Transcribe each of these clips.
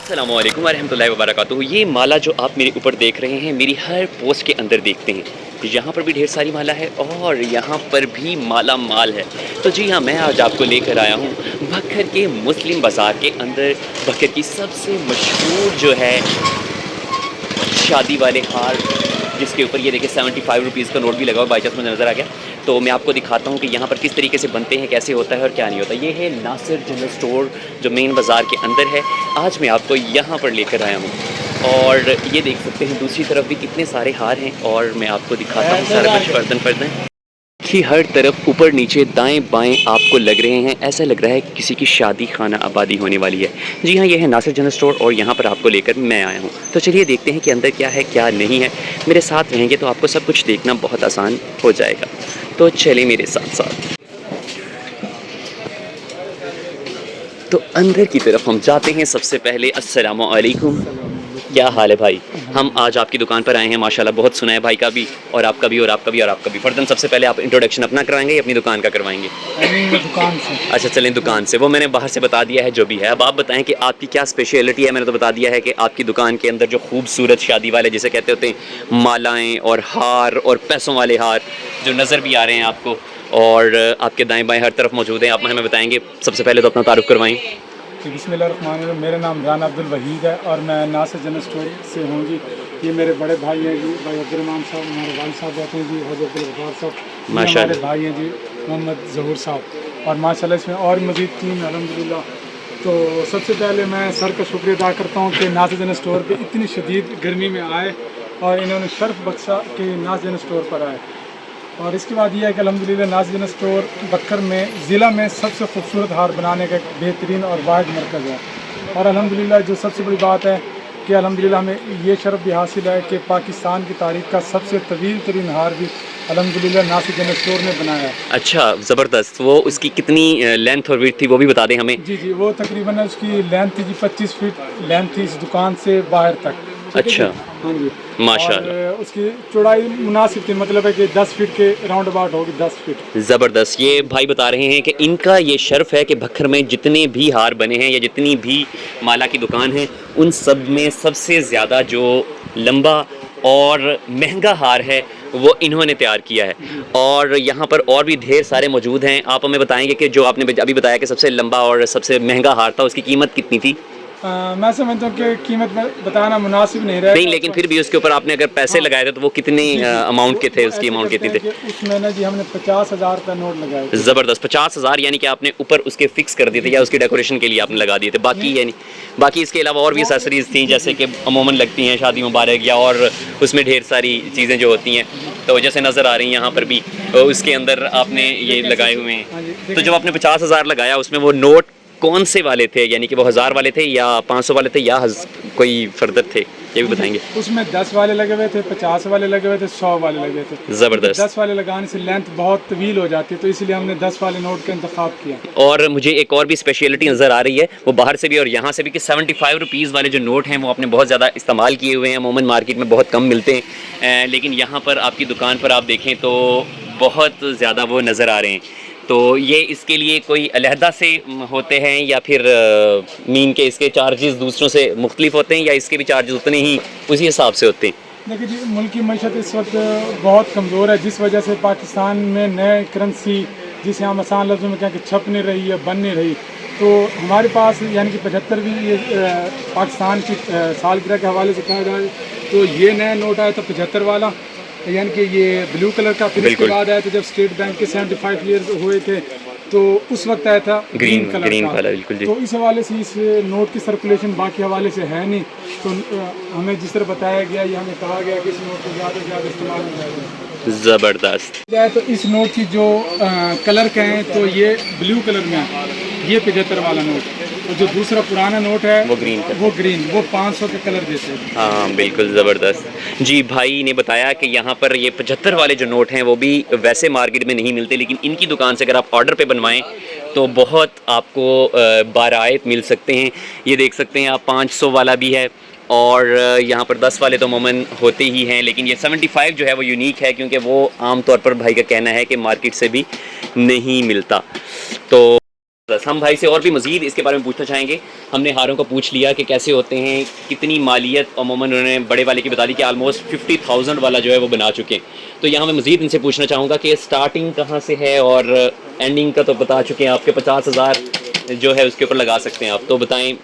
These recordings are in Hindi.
अस्सलामुअलैकुम वरहमतुल्लाहि वबरकातुहू। ये माला जो आप मेरे ऊपर देख रहे हैं, मेरी हर पोस्ट के अंदर देखते हैं। यहाँ पर भी ढेर सारी माला है और यहाँ पर भी माला माल है। तो जी हाँ, मैं आज आपको लेकर आया हूँ भक्खर के मुस्लिम बाज़ार के अंदर भक्खर की सबसे मशहूर जो है शादी वाले हार, जिसके ऊपर ये देखिए 75 रुपीज़ का नोट भी लगा हुआ, बाई चांस मुझे नज़र आ गया। तो मैं आपको दिखाता हूँ कि यहाँ पर किस तरीके से बनते हैं, कैसे होता है और क्या नहीं होता। ये है नासिर जनरल स्टोर जो मेन बाज़ार के अंदर है। आज मैं आपको यहाँ पर लेकर आया हूँ और ये देख सकते हैं दूसरी तरफ भी कितने सारे हार हैं और मैं आपको दिखाता हूँ सारा कुछ फर्दन फर्दन कि हर तरफ ऊपर नीचे दाएं बाएं आपको लग रहे हैं। ऐसा लग रहा है किसी की शादी खाना आबादी होने वाली है। जी हाँ, ये है नासिर जनरल स्टोर और यहाँ पर आपको लेकर मैं आया हूँ। तो चलिए देखते हैं कि अंदर क्या है क्या नहीं है। मेरे साथ रहेंगे तो आपको सब कुछ देखना बहुत आसान हो जाएगा। तो चलिए मेरे साथ साथ। तो अंदर की तरफ हम जाते हैं। सबसे पहले अस्सलामु अलैकुम, क्या हाल है भाई? हम आज आपकी दुकान पर आए हैं, माशाल्लाह बहुत सुना है भाई का भी और आपका भी और आपका भी और आपका भी। फर्दन सबसे पहले आप इंट्रोडक्शन अपना करवाएंगे या अपनी दुकान का करवाएंगे? दुकान से। अच्छा चलें, दुकान से। वो मैंने बाहर से बता दिया है जो भी है। अब आप बताएं कि आपकी क्या स्पेशलिटी है। मैंने तो बता दिया है कि आपकी दुकान के अंदर जो खूबसूरत शादी वाले जिसे कहते होते हैं मालाएँ और हार और पैसों वाले हार जो नज़र भी आ रहे हैं आपको और आपके दाएँ बाएँ हर तरफ मौजूद हैं, आप हमें बताएँगे। सबसे पहले तो अपना तारुफ़ करवाएँ। बिस्मिल्लाहिर्रहमानिर्रहीम। मेरा नाम राना अब्दुल वहीद है और मैं नासिर जनरल स्टोर से हूँ जी। ये मेरे बड़े भाई हैं जी, भाई अब्दुर्रहमान साहब, हमारे वालिद साहब रहते हैं जी, हज़रत अब्दुल गफ्फार साहब। माशाअल्लाह। हमारे भाई हैं जी मोहम्मद ज़हूर साहब और माशाल्लाह इसमें और मज़ीद टीम है अल्हम्दुलिल्लाह। तो सबसे पहले मैं सर का शुक्रिया अदा करता हूँ कि नासिर जनरल स्टोर पर इतनी शदीद गर्मी में आए और इन्होंने शर्फ बख्शा कि नासिर जनरल स्टोर पर आए। और इसके बाद ये है कि अल्हम्दुलिल्लाह नासिर जनरल स्टोर बक्कर में ज़िला में सबसे खूबसूरत हार बनाने का एक बेहतरीन और वाहिद मरकज़ है। और अल्हम्दुलिल्लाह जो सबसे बड़ी बात है कि अल्हम्दुलिल्लाह हमें ये शर्फ भी हासिल है कि पाकिस्तान की तारीख़ का सबसे तवील तरीन हार भी अल्हम्दुलिल्लाह नासिर जनरल स्टोर ने बनाया है। अच्छा, ज़बरदस्त। वो उसकी कितनी लेंथ और विड्थ थी वो भी बता दें हमें। जी, वो तकरीबन उसकी लेंथ थी जी 25 फीट लेंथ थी इस दुकान से बाहर तक। अच्छा, हाँ जी, माशाअल्लाह। और उसकी चौड़ाई मुनासिब थी, मतलब है कि 10 फीट के राउंड अबाउट होगी, 10 फीट। ज़बरदस्त। ये भाई बता रहे हैं कि इनका ये शर्फ है कि भक्खर में जितने भी हार बने हैं या जितनी भी माला की दुकान है उन सब में सबसे ज़्यादा जो लंबा और महंगा हार है वो इन्होंने तैयार किया है। और यहाँ पर और भी ढेर सारे मौजूद हैं। आप हमें बताएंगे कि जो आपने अभी बताया कि सबसे लंबा और सबसे महंगा हार था उसकी कीमत कितनी थी? मैं समझता हूँ कि कीमत में बताना मुनासिब नहीं रहा। नहीं, लेकिन फिर भी उसके ऊपर आपने अगर पैसे लगाए थे तो वो कितने अमाउंट के थे, उसकी अमाउंट कितनी थे? उसमें ना जी हमने 50,000 का नोट लगाया था। ज़बरदस्त। 50,000 यानी कि आपने ऊपर उसके फिक्स कर दिए थे या उसकी डेकोरेशन के लिए आपने लगा दिए थे? बाकी यानी बाकी इसके अलावा और भी एक्सेसरीज़ थी जैसे कि अमूमन लगती हैं शादी मुबारक या और उसमें ढेर सारी चीज़ें जो होती हैं, तो जैसे नज़र आ रही हैं यहाँ पर भी उसके अंदर आपने ये लगाए हुए हैं। तो जब आपने 50,000 लगाया उसमें वो नोट कौन से वाले थे, यानी कि वो 1000 वाले थे या 500 वाले थे या कोई फर्दर थे, ये भी बताएंगे? उसमें 10 वाले लगे हुए थे, 50 वाले लगे हुए थे, 100 वाले लगे थे। ज़बरदस्त। 10 वाले लगाने से लेंथ बहुत तवील हो जाती है, तो इसलिए हमने 10 वाले नोट का इंतखाब किया। और मुझे एक और भी स्पेशलिटी नज़र आ रही है, वो बाहर से भी और यहाँ से भी, कि 75 रुपीज़ वाले जो नोट हैं वो आपने बहुत ज़्यादा इस्तेमाल किए हुए हैं। अमूमन मार्केट में बहुत कम मिलते हैं, लेकिन यहाँ पर आपकी दुकान पर आप देखें तो बहुत ज़्यादा वो नज़र आ रहे हैं। तो ये इसके लिए कोई अलहदा से होते हैं या फिर मीन के इसके चार्जेस दूसरों से मुख्तलिफ होते हैं या इसके भी चार्जेस उतने ही उसी हिसाब से होते हैं? देखिए जी, मुल्क की मईशत इस वक्त बहुत कमज़ोर है, जिस वजह से पाकिस्तान में नए करेंसी जिसे हम आसान लफ्ज़ों में कहें कि छप नहीं रही है, बन नहीं रही, तो हमारे पास यानी कि 75वीं ये पाकिस्तान की सालगिरह के हवाले से कहा जाए तो ये नया नोट आया था 75 वाला, यानी कि ये ब्लू कलर का। फिर इसके बाद आया था जब स्टेट बैंक के 75 ईयर्स हुए थे तो उस वक्त आया था ग्रीन कलर का। बिल्कुल जी। तो इस हवाले से इस नोट की सर्कुलेशन बाकी हवाले से है नहीं, तो हमें जिस तरह बताया गया या हमें कहा गया कि इस नोट को ज़्यादा से ज़्यादा इस्तेमाल में जाएगा। ज़बरदस्त। तो इस नोट की जो कलर कहें तो ये ब्लू कलर में है, ये 75 वाला नोट, और जो दूसरा पुराना नोट है वो ग्रीन, वो 500 के कलर देते हैं। हाँ बिल्कुल ज़बरदस्त जी। भाई ने बताया कि यहाँ पर ये 75 वाले जो नोट हैं वो भी वैसे मार्केट में नहीं मिलते, लेकिन इनकी दुकान से अगर आप ऑर्डर पे बनवाएं तो बहुत आपको बारायत मिल सकते हैं। ये देख सकते हैं आप 500 वाला भी है और यहाँ पर 10 वाले तो अमूमन होते ही हैं, लेकिन ये 75 जो है वो यूनिक है क्योंकि वो आम तौर पर भाई का कहना है कि मार्केट से भी नहीं मिलता। तो हम भाई से और भी मज़ीद इसके बारे में पूछना चाहेंगे। हमने हारों को पूछ लिया कि कैसे होते हैं, कितनी मालियत, अमूमन उन्होंने बड़े वाले की बता दी कि ऑलमोस्ट 50,000 वाला जो है वो बना चुके हैं। तो यहाँ मैं मज़ीद इनसे पूछना चाहूँगा कि स्टार्टिंग कहाँ से है और एंडिंग का तो बता चुके हैं आपके 50,000 जो है उसके ऊपर लगा सकते हैं आप, तो बताएं।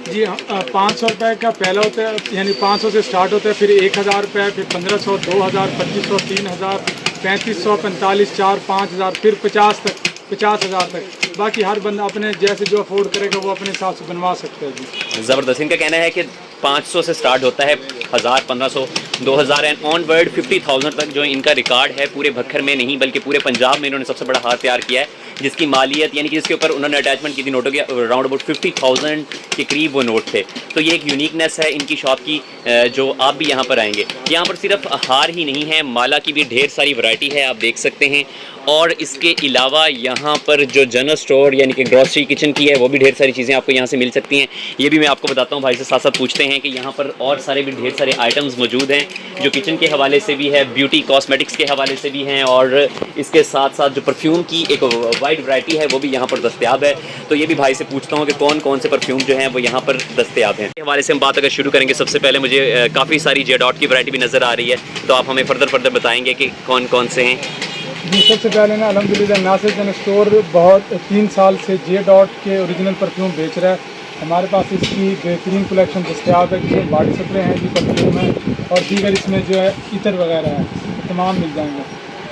जी हाँ, 500 रुपये का पहला होता है, यानी 500 से स्टार्ट होता है, फिर 1,000 रुपये, फिर 1,500, 2,000, 2,500, 3,000, 3,500, 45, 4, 5,000, फिर 50 तक, 50,000 तक। बाकी हर बंदा अपने जैसे जो अफोर्ड करेगा वो अपने हिसाब से बनवा सकता है जी। ज़बरदस्त। इनका कहना है कि 500 से स्टार्ट होता है, 1,000, 1,500, 2,000 एंड ऑनवर्ड 50,000 तक जो इनका रिकॉर्ड है पूरे भक्खर में नहीं बल्कि पूरे पंजाब में इन्होंने सबसे बड़ा हार तैयार किया है, जिसकी मालियत यानी कि जिसके ऊपर उन्होंने अटैचमेंट की थी नोटों के अराउंड अबाउट 50,000 के करीब वो नोट थे। तो ये एक यूनिकनेस है इनकी शॉप की, जो आप भी यहाँ पर आएंगे। यहाँ पर सिर्फ हार ही नहीं है, माला की भी ढेर सारी वैरायटी है, आप देख सकते हैं। और इसके अलावा यहाँ पर जो जनरल स्टोर यानी कि ग्रॉसरी किचन की है वो भी ढेर सारी चीज़ें आपको यहाँ से मिल सकती हैं। ये भी मैं आपको बताता हूँ, भाई से साथ साथ पूछते हैं कि यहाँ पर और सारे भी ढेर सारे आइटम्स मौजूद हैं जो किचन के हवाले से भी है, ब्यूटी कॉस्मेटिक्स के हवाले से भी हैं, और इसके साथ साथ जो परफ्यूम की एक वाइड वैरायटी है वो भी यहाँ पर दस्तयाब है। तो ये भी भाई से पूछता हूँ कि कौन कौन से परफ्यूम जो हैं वो यहाँ पर दस्तयाब हैं। इस हवाले से हम बात अगर शुरू करेंगे, सबसे पहले मुझे काफ़ी सारी जे डॉट की वैरायटी भी नज़र आ रही है, तो आप हमें फर्दर बताएँगे कि कौन कौन से हैं। जी, सबसे पहले ना अल्हम्दुलिल्लाह नासिर जनरल स्टोर बहुत 3 साल से जे डॉट के ओरिजिनल परफ्यूम बेच रहा है। हमारे पास इसकी बेहतरीन कलेक्शन दस्तयाब है, जिसमें बॉडी स्प्रे हैं जी, परफ्यूम है, और दीगर इसमें जो है इतर वगैरह है, तमाम मिल जाएंगे।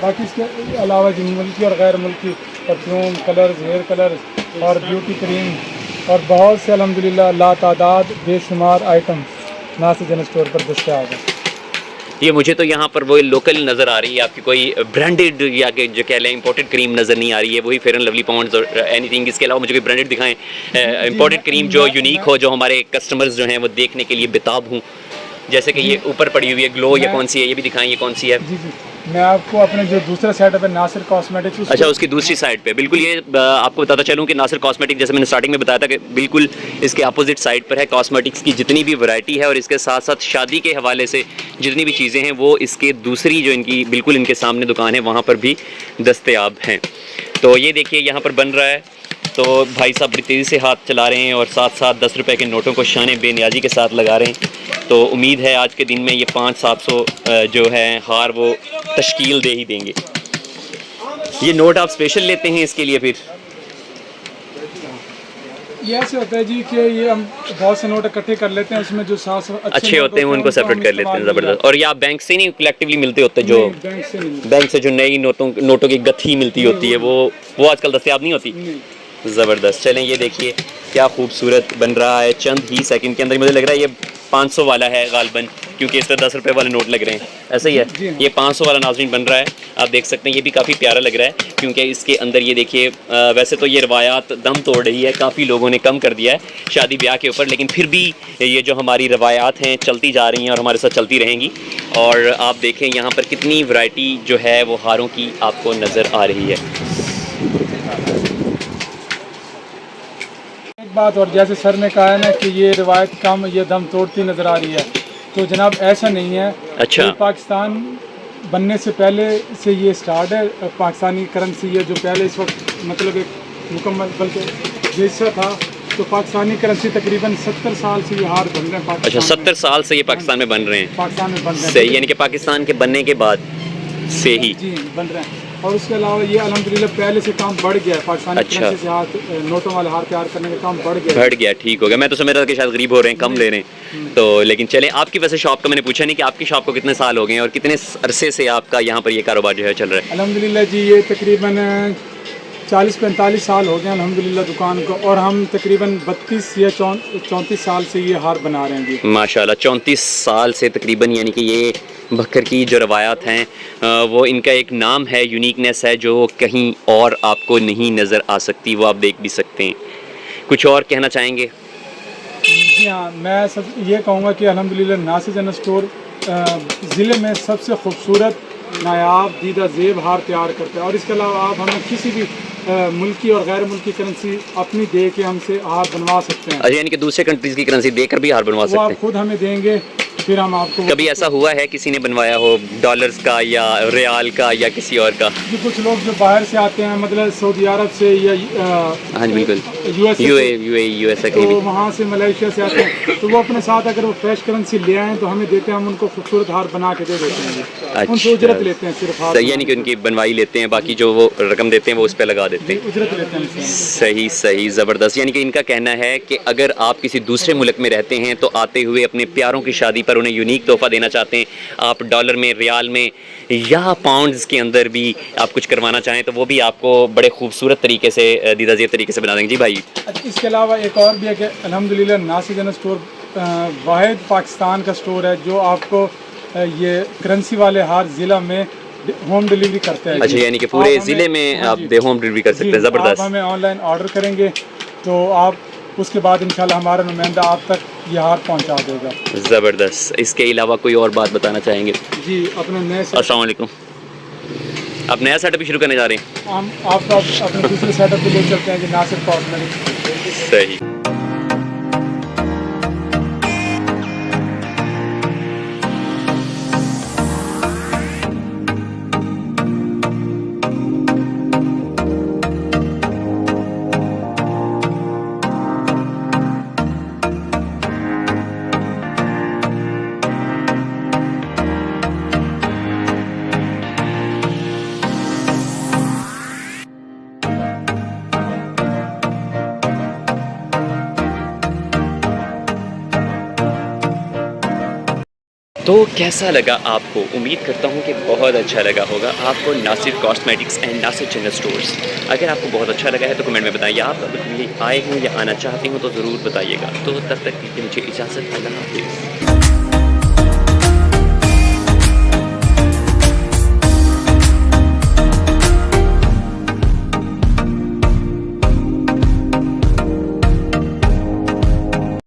बाकी इसके अलावा जी मुल्की और गैर मुल्की परफ्यूम, कलर्स, हेयर कलर्स और ब्यूटी क्रीम और बहुत से अल्हम्दुलिल्लाह लातादाद बेशुमार आइटम नासिर जनरल स्टोर पर दस्तयाब है। ये मुझे तो यहाँ पर वही लोकल नज़र आ रही है, आपकी कोई ब्रांडेड या कि जो कह लें इंपोर्टेड क्रीम नज़र नहीं आ रही है, वही फेयर एंड लवली पॉन्ड्स और एनीथिंग। इसके अलावा मुझे कोई ब्रांडेड दिखाएं, इंपोर्टेड क्रीम जो यूनिक हो, जो हमारे कस्टमर्स जो हैं वो देखने के लिए बेताब हूँ। जैसे कि ये ऊपर पड़ी हुई है ग्लो, ये कौन सी है, ये भी दिखाएं, ये कौन सी है। जी जी, मैं आपको अपने जो दूसरा सेटअप है नासिर कॉस्मेटिक्स, अच्छा, उसकी दूसरी साइड पे बिल्कुल, ये आपको बताता चलूँ कि नासिर कॉस्मेटिक, जैसे मैंने स्टार्टिंग में बताया था कि बिल्कुल इसके अपोजिट साइड पर है। कॉस्मेटिक्स की जितनी भी वैरायटी है और इसके साथ साथ शादी के हवाले से जितनी भी चीज़ें हैं वो इसके दूसरी जो इनकी बिल्कुल इनके सामने दुकान है वहाँ पर भी दस्तयाब हैं। तो ये देखिए यहाँ पर बन रहा है, तो भाई साहब बड़ी तेज़ी से हाथ चला रहे हैं और साथ साथ 10 रुपये के नोटों को शान बेनियाजी के साथ लगा रहे हैं। तो उम्मीद है आज के दिन में ये 500-700 जो है हार वो तश्कील दे ही देंगे। ये नोट आप स्पेशल लेते हैं इसके लिए? फिर ये ऐसे होता है जी कि ये हम बहुत से नोट इकट्ठे कर लेते हैं, उसमें जो साफ अच्छे होते हैं उनको सेपरेट कर लेते हैं। ज़बरदस्त। और ये आप बैंक से नहीं कलेक्टिवली मिलते होते? जो बैंक से जो नई नोटों की गत्थी मिलती होती है वो आजकल दस्तयाब नहीं होती। ज़बरदस्त। चलें, ये देखिए क्या खूबसूरत बन रहा है, चंद ही सेकंड के अंदर। मुझे लग रहा है ये 500 वाला है गालबन, क्योंकि इस पर 10 रुपये वाले नोट लग रहे हैं, ऐसा ही है। ये 500 वाला नाज़रीन बन रहा है, आप देख सकते हैं। ये भी काफ़ी प्यारा लग रहा है क्योंकि इसके अंदर ये देखिए, वैसे तो ये रवायात दम तोड़ रही है, काफ़ी लोगों ने कम कर दिया है शादी ब्याह के ऊपर, लेकिन फिर भी ये जो हमारी रवायात हैं चलती जा रही हैं और हमारे साथ चलती रहेंगी। और आप देखें यहाँ पर कितनी वैरायटी जो है वो हारों की आपको नज़र आ रही है। बात और जैसे सर ने कहा है ना कि ये रिवायत कम, ये दम तोड़ती नज़र आ रही है, तो जनाब ऐसा नहीं है। अच्छा, तो पाकिस्तान बनने से पहले से ये स्टार्ट है। पाकिस्तानी करेंसी ये जो पहले इस वक्त मतलब एक मुकम्मल बल्कि जैसा था, तो पाकिस्तानी करेंसी तकरीबन 70 साल से ये हार बन रहे हैं पाकिस्तान। अच्छा, 70 साल से ये पाकिस्तान में बन रहे हैं? पाकिस्तान में बन रहे हैं, सही, यानी कि पाकिस्तान के बनने के बाद से ही जी बन रहे हैं। और उसके अलावा ये अल्हम्दुलिल्लाह पहले से काम बढ़ गया है, पाकिस्तानी करेंसी से हाथ नोटों वाले हार तैयार करने का काम बढ़ गया। ठीक हो गया। मैं तो समझ रहा था कि शायद गरीब हो रहे हैं, कम ले रहे हैं, तो लेकिन चलें। आपकी वैसे शॉप का मैंने पूछा नहीं कि आपकी शॉप को कितने साल हो गए हैं और कितने अरसे से आपका यहाँ पर ये कारोबार जो है चल रहा है? अल्हम्दुलिल्लाह जी ये तकरीबन 40-45 साल हो गए अल्हम्दुलिल्लाह दुकान को, और हम तकरीबन 32 या 34 साल से ये हार बना रहे हैं जी। माशाल्लाह, 34 साल से तकरीबन, यानी कि ये भक्कर की जो रवायात हैं वो इनका एक नाम है, यूनिकनेस है जो कहीं और आपको नहीं नज़र आ सकती, वो आप देख भी सकते हैं। कुछ और कहना चाहेंगे? जी हाँ, मैं सब ये कहूँगा कि अल्हम्दुलिल्लाह नासिर जनरल स्टोर ज़िले में सबसे खूबसूरत नायाब दीदा ज़ेब हार तैयार करते हैं। और इसके अलावा आप हमें किसी भी मुल्की और गैर मुल्की करेंसी अपनी दे के हमसे हार बनवा सकते हैं। अच्छा, यानी कि दूसरे कंट्रीज़ की करेंसी देकर भी हार बनवा सकते हैं? वो आप खुद हमें देंगे फिर हम आपको कभी ऐसा हुआ है किसी ने बनवाया हो डॉलर्स का या रियाल का या किसी और का? जो कुछ लोग जो बाहर से आते हैं, मतलब सऊदी अरब से या हाँ जी बिल्कुल, यूएसए यूएसए कहीं तो भी। वहाँ से मलेशिया से आते हैं, तो वो अपने साथ अगर वो फ्रेश करेंसी ले आए तो हमें देते हैं, हम उनको खूबसूरत हार बना के दे देते हैं जी। उनसे उजरत लेते हैं सिर्फ हार सही, यानी कि उनकी बनवाई लेते हैं, बाकी जो वो रकम देते हैं वो उस पर लगा देते हैं। उजरत लेते हैं उनसे। सही सही, ज़बरदस्त। यानी कि इनका कहना है कि अगर आप किसी दूसरे मुल्क में रहते हैं तो आते हुए अपने प्यारों की शादी पर उन्हें यूनिक तोहफा देना चाहते हैं, आप डॉलर में, रियाल में या पाउंड्स के अंदर भी आप कुछ करवाना चाहें तो वो भी आपको बड़े खूबसूरत तरीके से, दीदाजेब तरीके से बना देंगे। जी भाई, इसके अलावा एक और भी है कि अल्हम्दुलिल्लाह नासिर जनरल स्टोर वाहिद पाकिस्तान का स्टोर है जो आपको ये करेंसी वाले हार ज़िला में होम डिलीवरी करते हैं। अच्छा, यानी कि पूरे ज़िले में आप होम डिलीवरी कर सकते हैं। आप ज़बरदस्त। हमें ऑनलाइन ऑर्डर करेंगे तो आप उसके बाद इंशाल्लाह हमारा नुमाइंदा आप तक ये हार पहुंचा देगा। ज़बरदस्त। इसके अलावा कोई और बात बताना चाहेंगे? जी, अपने नए अस्सलाम वालेकुम। आप नया सेटअप शुरू करने जा रहे हैं? हम आपको अपने दूसरे सेटअप पे ले चलते हैं जी, नासिर कॉस्मेटिक। सही। तो कैसा लगा आपको? उम्मीद करता हूँ कि बहुत अच्छा लगा होगा आपको Nasir cosmetics and Nasir general stores. अगर आपको बहुत अच्छा लगा है तो कमेंट में बताइए। आप अगर कहीं आए हों या आना चाहते हो तो ज़रूर बताइएगा। तो तब तक दीजिए मुझे इजाज़त। अल्लाह हाफ़िज़।